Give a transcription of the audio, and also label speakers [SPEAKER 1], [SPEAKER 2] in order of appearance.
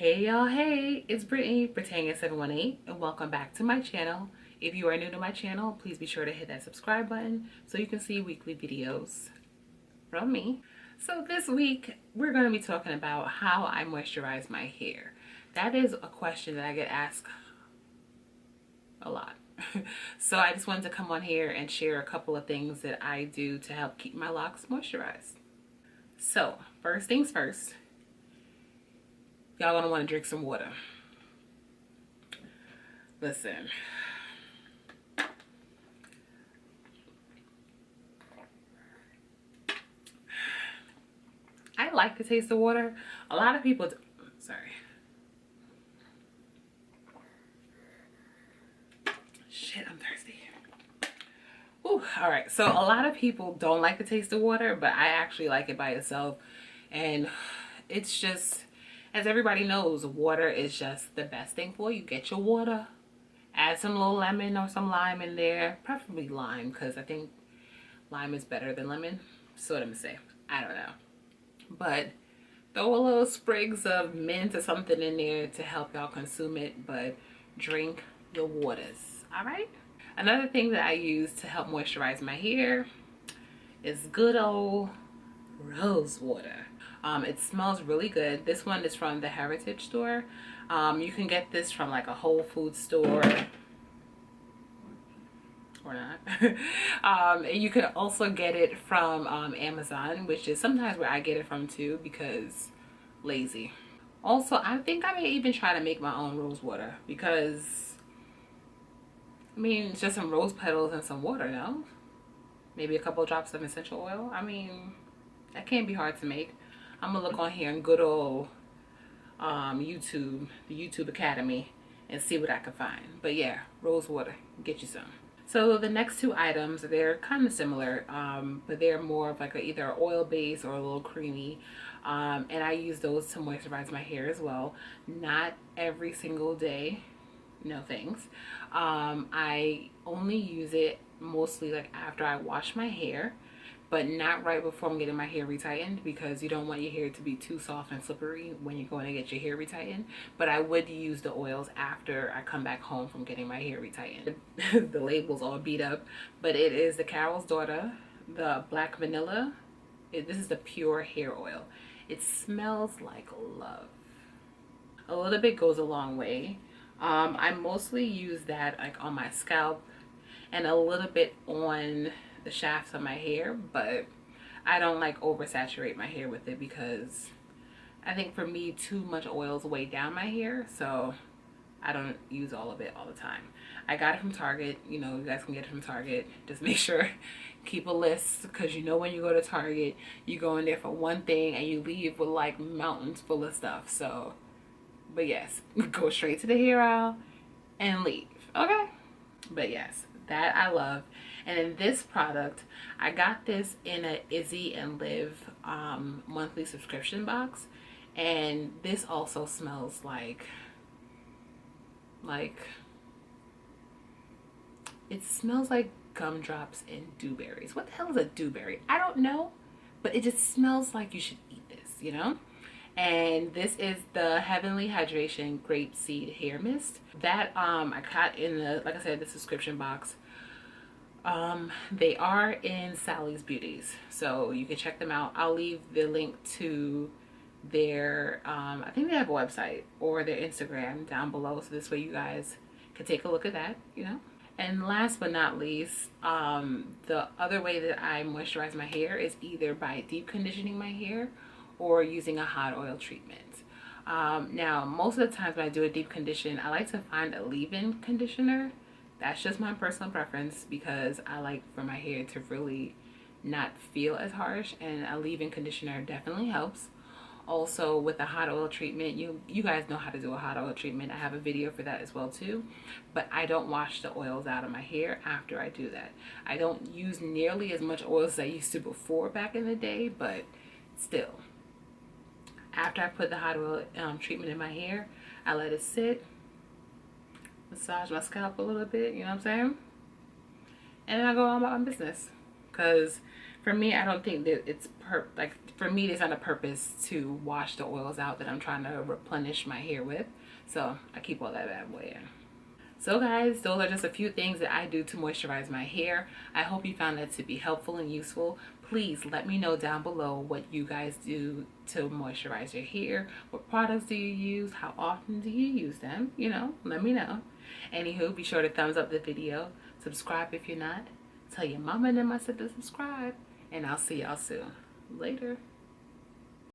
[SPEAKER 1] Hey y'all, hey, it's Brittany, Britannia718, and welcome back to my channel. If you are new to my channel, please be sure to hit that subscribe button so you can see weekly videos from me. So this week, we're going to be talking about how I moisturize my hair. That is a question that I get asked a lot. So I just wanted to come on here and share a couple of things that I do to help keep my locks moisturized. So, first things first, y'all gonna want to drink some water. Listen, I like the taste of water. A lot of people sorry. Shit, I'm thirsty. Ooh, all right. So a lot of people don't like the taste of water, but I actually like it by itself. And it's just, as everybody knows, water is just the best thing for you. Get your water, add some little lemon or some lime in there, preferably lime, because I think lime is better than lemon. So what I'm gonna say, I don't know. But throw a little sprigs of mint or something in there to help y'all consume it, but drink your waters, all right? Another thing that I use to help moisturize my hair is good old rose water. It smells really good. This one is from the Heritage store. You can get this from like a Whole Foods store or not. You can also get it from Amazon, which is sometimes where I get it from too, because lazy. Also, I think I may even try to make my own rose water, because I mean, it's just some rose petals and some water, no? Maybe a couple drops of essential oil. I mean, that can't be hard to make. I'm gonna look on here in good old YouTube, the YouTube Academy, and see what I can find. But yeah, rose water, get you some. So the next two items, they're kind of similar, but they're more of like either oil base or a little creamy. And I use those to moisturize my hair as well. Not every single day, no thanks. I only use it mostly like after I wash my hair, but not right before I'm getting my hair retightened, because you don't want your hair to be too soft and slippery when you're going to get your hair retightened. But I would use the oils after I come back home from getting my hair retightened. The label's all beat up, but it is the Carol's Daughter, the Black Vanilla. This is the pure hair oil. It smells like love. A little bit goes a long way. I mostly use that like on my scalp and a little bit on the shafts of my hair, but I don't like oversaturate my hair with it, because I think for me too much oils weigh down my hair, so I don't use all of it all the time. I got it from Target. You know, you guys can get it from Target. Just make sure, keep a list, because you know when you go to Target, you go in there for one thing and you leave with like mountains full of stuff. So, but yes, go straight to the hair aisle and leave, okay? But yes, that I love. And in this product, I got this in a Izzy and Liv monthly subscription box, and this also smells like it smells like gumdrops and dewberries. What the hell is a dewberry? I don't know, but it just smells like you should eat this, you know? And this is the Heavenly Hydration Grapeseed Hair Mist that I got in the, like I said, the subscription box. They are in Sally's Beauties, so you can check them out. I'll leave the link to their I think they have a website or their Instagram down below, so this way you guys can take a look at that, you know. And last but not least, the other way that I moisturize my hair is either by deep conditioning my hair or using a hot oil treatment. Now, most of the times when I do a deep condition, I like to find a leave-in conditioner. That's just my personal preference, because I like for my hair to really not feel as harsh, and a leave-in conditioner definitely helps. Also, with a hot oil treatment, you guys know how to do a hot oil treatment. I have a video for that as well too, but I don't wash the oils out of my hair after I do that. I don't use nearly as much oil as I used to before back in the day, but still, after I put the hot oil treatment in my hair, I let it sit, massage my scalp a little bit, you know what I'm saying? And then I go on about my business, because For me, I don't think that it's like, for me, there's not a purpose to wash the oils out that I'm trying to replenish my hair with. So I keep all that bad boy in. So guys, those are just a few things that I do to moisturize my hair. I hope you found that to be helpful and useful. Please let me know down below what you guys do to moisturize your hair. What products do you use? How often do you use them? You know, let me know. Anywho, be sure to thumbs up the video. Subscribe if you're not. Tell your mama and them I said to subscribe. And I'll see y'all soon. Later.